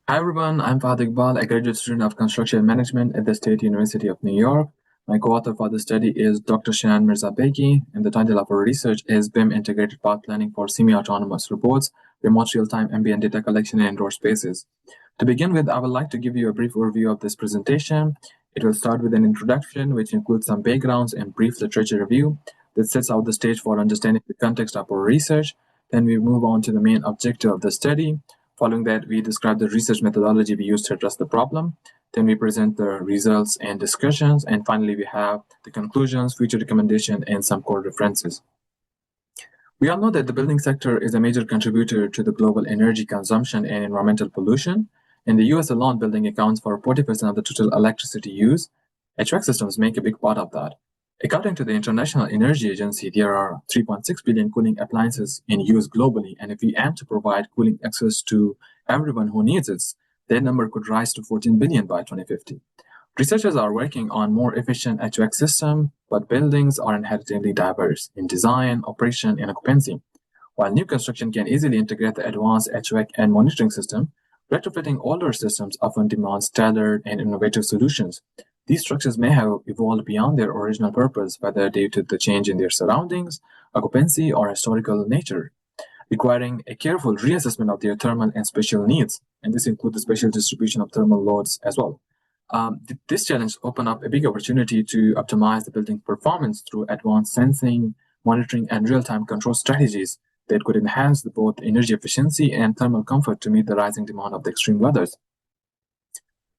Hi everyone, I'm Fahad Iqbal, a graduate student of construction management at the State University of New York. My co-author for the study is Dr. Shayan Mirzabeigi, and the title of our research is BIM-integrated path planning for semi-autonomous robots, remote real-time ambient data collection in indoor spaces. To begin with, I would like to give you a brief overview of this presentation. It will start with an introduction, which includes some backgrounds and brief literature review that sets out the stage for understanding the context of our research. Then we move on to the main objective of the study. Following that, we describe the research methodology we use to address the problem. Then we present the results and discussions. And finally, we have the conclusions, future recommendation, and some core references. We all know that the building sector is a major contributor to the global energy consumption and environmental pollution. In the US alone, building accounts for 40% of the total electricity use. HVAC systems make a big part of that. According to the International Energy Agency, there are 3.6 billion cooling appliances in use globally, and if we aim to provide cooling access to everyone who needs it, that number could rise to 14 billion by 2050. Researchers are working on more efficient HVAC systems, but buildings are inherently diverse in design, operation, and occupancy. While new construction can easily integrate the advanced HVAC and monitoring system, retrofitting older systems often demands tailored and innovative solutions. These structures may have evolved beyond their original purpose, whether due to the change in their surroundings, occupancy, or historical nature, requiring a careful reassessment of their thermal and spatial needs. And this includes the spatial distribution of thermal loads as well. This challenge opened up a big opportunity to optimize the building performance through advanced sensing, monitoring, and real-time control strategies that could enhance both energy efficiency and thermal comfort to meet the rising demand of the extreme weathers.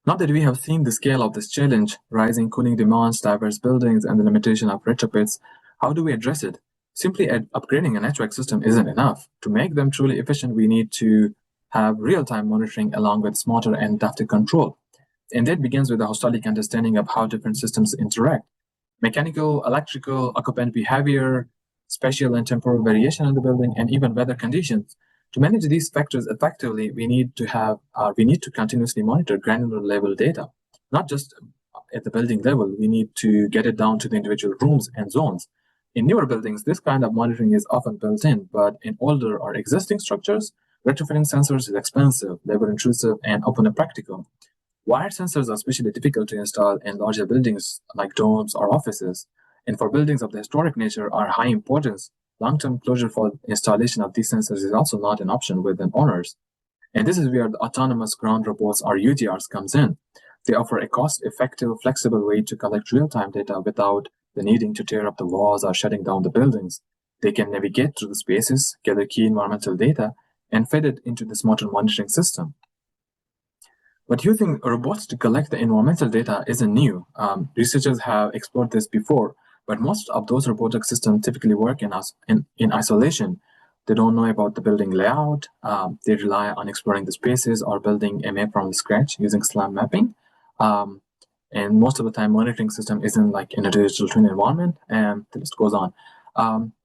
Now that we have seen the scale of this challenge, rising cooling demands, diverse buildings, and the limitation of retrofits, how do we address it? Simply upgrading an HVAC system isn't enough. To make them truly efficient, we need to have real-time monitoring along with smarter and adaptive control. And that begins with a holistic understanding of how different systems interact. Mechanical, electrical, occupant behavior, spatial and temporal variation in the building, and even weather conditions. To manage these factors effectively, we need to continuously monitor granular level data, not just at the building level. We need to get it down to the individual rooms and zones. In newer buildings, this kind of monitoring is often built in, but in older or existing structures, retrofitting sensors is expensive, labor intrusive, and often impractical. Wired sensors are especially difficult to install in larger buildings like domes or offices, and for buildings of the historic nature are high importance. Long-term closure for installation of these sensors is also not an option within owners. And this is where the autonomous ground robots or UGRs comes in. They offer a cost-effective, flexible way to collect real-time data without the needing to tear up the walls or shutting down the buildings. They can navigate through the spaces, gather key environmental data, and feed it into the smarter monitoring system. But using robots to collect the environmental data isn't new. Researchers have explored this before, but most of those robotic systems typically work in isolation. They don't know about the building layout. They rely on exploring the spaces or building a map from scratch using SLAM mapping. And most of the time, monitoring system isn't like in a digital twin environment, and the list goes on.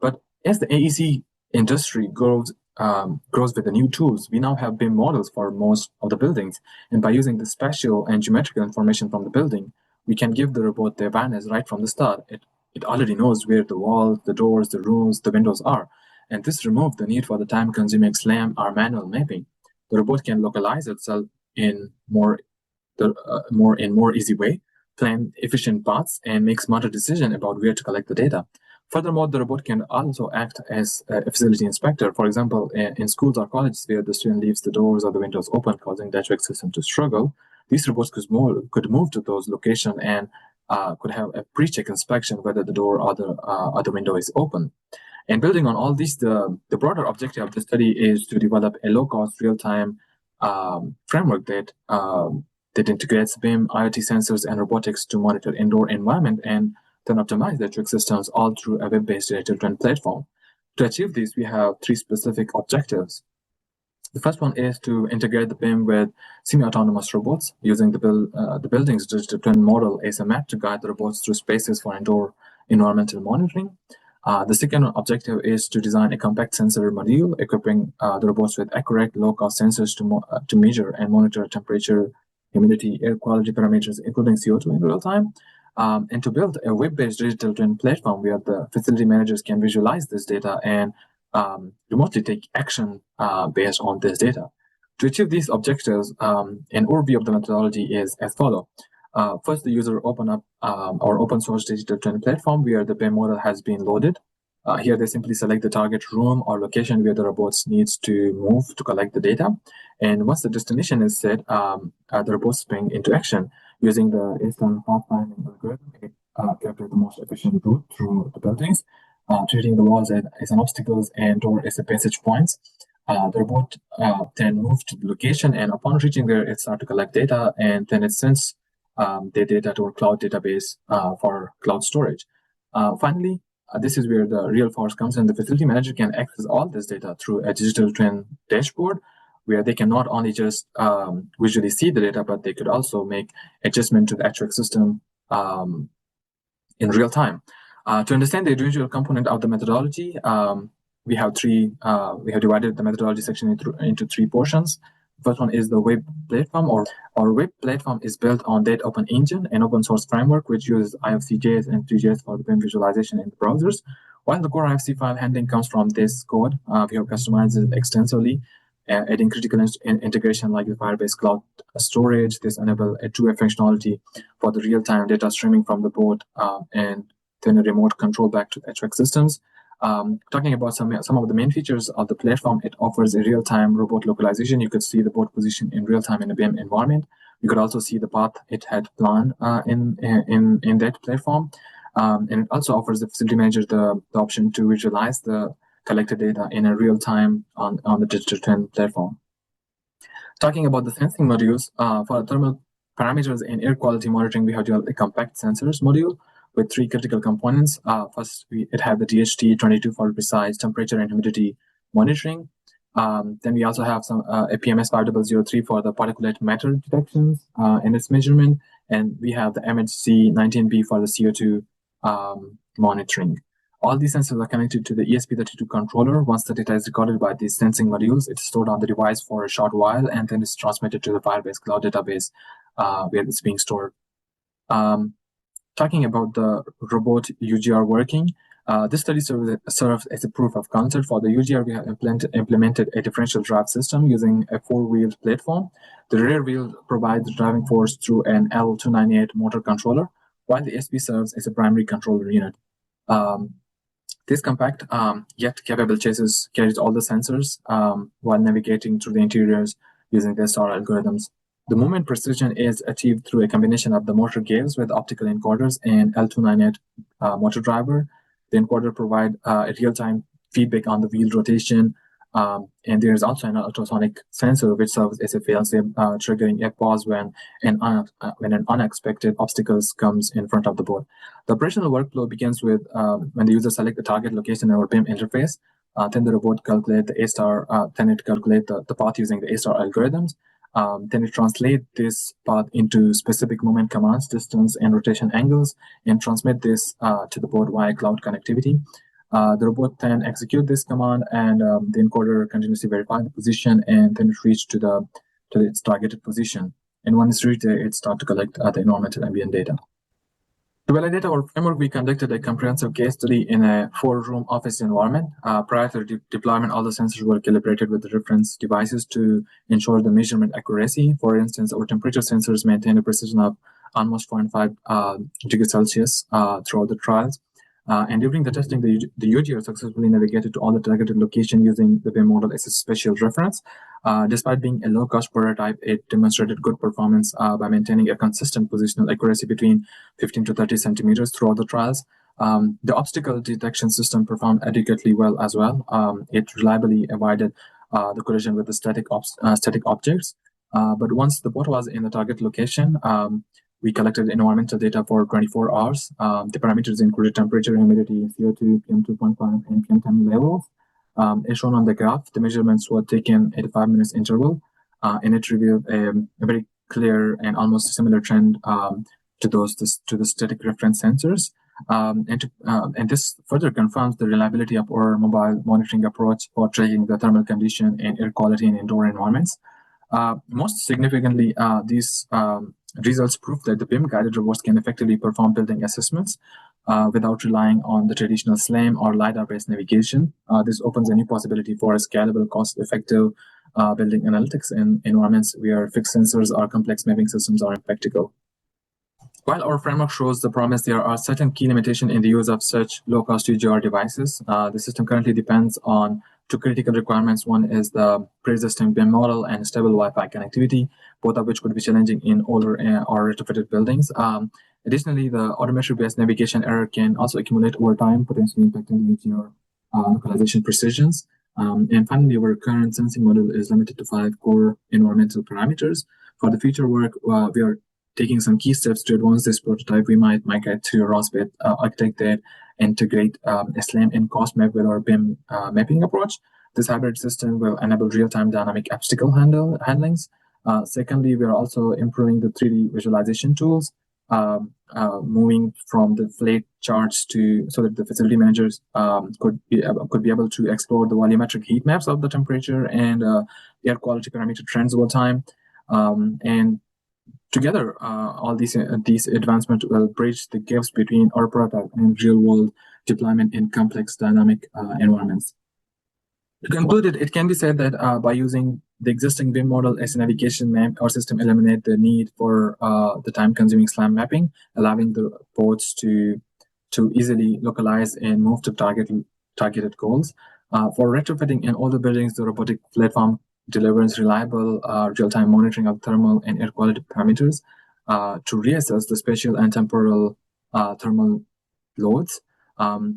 But as the AEC industry grows with the new tools, we now have BIM models for most of the buildings. And by using the spatial and geometrical information from the building, we can give the robot the awareness right from the start. It already knows where the walls, the doors, the rooms, the windows are. And this removes the need for the time-consuming SLAM or manual mapping. The robot can localize itself in more easy way, plan efficient paths, and make smarter decisions about where to collect the data. Furthermore, the robot can also act as a facility inspector. For example, in schools or colleges where the student leaves the doors or the windows open, causing the HVAC system to struggle, these robots could move to those locations and could have a pre-check inspection whether the door or the window is open. And building on all these, the broader objective of the study is to develop a low-cost, real-time framework that integrates BIM, IoT sensors, and robotics to monitor indoor environment and then optimize the HVAC systems all through a web-based digital twin platform. To achieve this, we have three specific objectives. The first one is to integrate the BIM with semi-autonomous robots using the building's digital twin model as a map to guide the robots through spaces for indoor environmental monitoring. The second objective is to design a compact sensor module equipping the robots with accurate, low-cost sensors to measure and monitor temperature, humidity, air quality parameters, including CO2 in real time. And to build a web-based digital twin platform where the facility managers can visualize this data and remotely take action based on this data. To achieve these objectives, an overview of the methodology is as follows. First, the user open up our open source digital twin platform where the BIM model has been loaded. Here, they simply select the target room or location where the robots needs to move to collect the data. And once the destination is set, the robots spring into action. Using the instant pathfinding algorithm, it calculates the most efficient route through the buildings, treating the walls as an obstacles and door as a passage points. The robot then moves to the location, and upon reaching there, it starts to collect data, and then it sends the data to our cloud database for cloud storage. Finally, this is where the real force comes in. The facility manager can access all this data through a digital twin dashboard, where they can not only just visually see the data, but they could also make adjustment to the HVAC system in real time. To understand the individual component of the methodology, we have divided the methodology section into three portions. First one is the web platform. Our web platform is built on that open engine, an open source framework which uses IFC.js and 3JS for the BIM visualization in the browsers. While the core IFC file handling comes from this code, we have customized it extensively, adding critical integration like the Firebase cloud storage. This enables a two-way functionality for the real-time data streaming from the board and then a remote control back to the HVAC systems. Talking about some of the main features of the platform, it offers a real-time robot localization. You could see the board position in real time in a BIM environment. You could also see the path it had planned in that platform. And it also offers the facility manager the option to visualize the collected data in a real time on the digital twin platform. Talking about the sensing modules, for thermal parameters and air quality monitoring, we have a compact sensors module with three critical components. First, it had the DHT22 for precise temperature and humidity monitoring. Then we also have a PMS 5003 for the particulate matter detections and its measurement. And we have the MHC19B for the CO2 monitoring. All these sensors are connected to the ESP32 controller. Once the data is recorded by these sensing modules, it's stored on the device for a short while, and then it's transmitted to the Firebase cloud database where it's being stored. Talking about the robot UGR working, this study serves as a proof of concept. For the UGR, we have implemented a differential drive system using a four-wheeled platform. The rear wheel provides the driving force through an L298 motor controller, while the SP serves as a primary controller unit. This compact yet capable chassis carries all the sensors while navigating through the interiors using the STAR algorithms. The movement precision is achieved through a combination of the motor gears with optical encoders and L298 motor driver. The encoder provides a real-time feedback on the wheel rotation, and there is also an ultrasonic sensor which serves as a fail-safe, triggering a pause when an unexpected obstacle comes in front of the board. The operational workflow begins with when the user selects the target location in our BIM interface. Then the robot calculates the A-star. Then it calculates the path using the A-star algorithms. Then it translates this path into specific movement commands, distance, and rotation angles, and transmit this to the board via cloud connectivity. The robot then execute this command, and the encoder continuously verifies the position, and then it reaches to its targeted position. And when it's reached there, it starts to collect the environmental ambient data. To validate our framework, we conducted a comprehensive case study in a 4-room office environment. Prior to the deployment, all the sensors were calibrated with the reference devices to ensure the measurement accuracy. For instance, our temperature sensors maintained a precision of almost 0.5 degrees Celsius throughout the trials. And during the testing, the UGR successfully navigated to all the targeted location using the BIM model as a spatial reference. Despite being a low-cost prototype, it demonstrated good performance by maintaining a consistent positional accuracy between 15 to 30 centimeters throughout the trials. The obstacle detection system performed adequately well as well. It reliably avoided the collision with the static objects. But once the bot was in the target location, we collected environmental data for 24 hours. The parameters included temperature, humidity, CO2, PM2.5, and PM10 levels. As shown on the graph, the measurements were taken at a 5 minutes interval, and it revealed a very clear and almost similar trend to the static reference sensors. And this further confirms the reliability of our mobile monitoring approach for tracking the thermal condition and air quality in indoor environments. Most significantly, these results prove that the BIM-guided robots can effectively perform building assessments without relying on the traditional SLAM or LiDAR-based navigation. This opens a new possibility for a scalable, cost-effective building analytics in environments where fixed sensors or complex mapping systems are impractical. While our framework shows the promise, there are certain key limitations in the use of such low-cost UGR devices. The system currently depends on two critical requirements. One is the pre-existing BIM model and stable Wi-Fi connectivity, both of which could be challenging in older or retrofitted buildings. Additionally, the odometric-based navigation error can also accumulate over time, potentially impacting the UGR localization precisions. And finally, our current sensing model is limited to 5 core environmental parameters. For the future work, we are taking some key steps to advance this prototype. We might migrate to a ROS-based architect that integrate a SLAM and cost map with our BIM mapping approach. This hybrid system will enable real-time dynamic obstacle handlings. Secondly, we are also improving the 3D visualization tools, moving from the flat charts so that the facility managers could be able to explore the volumetric heat maps of the temperature and air quality parameter trends over time. And together, all these advancements will bridge the gaps between our prototype and real-world deployment in complex dynamic environments. To conclude it can be said that by using the existing BIM model as a navigation map, our system eliminates the need for the time-consuming SLAM mapping, allowing the boards to easily localize and move to targeted goals. For retrofitting in older buildings, the robotic platform delivers reliable real-time monitoring of thermal and air quality parameters to reassess the spatial and temporal thermal loads.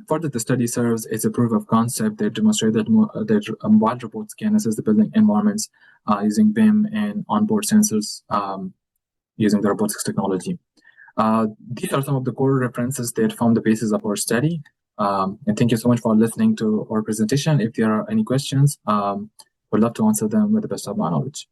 Further, the study serves as a proof of concept that demonstrates that mobile robots can assess the building environments using BIM and onboard sensors using the robotics technology. These are some of the core references that form the basis of our study. And thank you so much for listening to our presentation. If there are any questions, would love to answer them with the best of my knowledge.